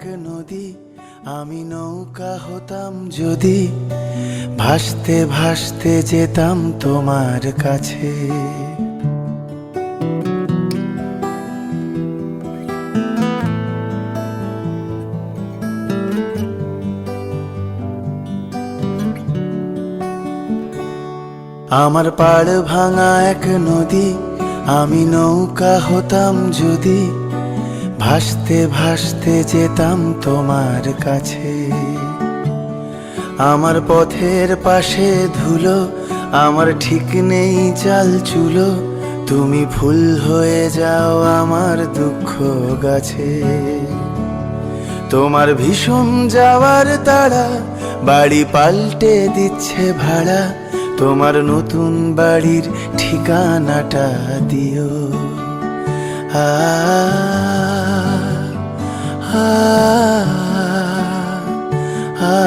এক নদী, আমি নৌকা হতাম যদি, ভাসতে ভাসতে যেতাম তোমার কাছে। আমার পাড় ভাঙা এক নদী, আমি নৌকা হতাম যদি, ভাসতে ভাসতে যেতাম তোমার কাছে। আমার পথের পাশে ধুলো, আমার ঠিক নেই চাল চুলো, তুমি ফুল হয়ে যাও আমার দুঃখ গাছে। তোমার ভীষণ যাওয়ার তাড়া, বাড়ি পাল্টে দিচ্ছে ভাড়া, তোমার নতুন বাড়ির ঠিকানাটা দিও। আ আ আ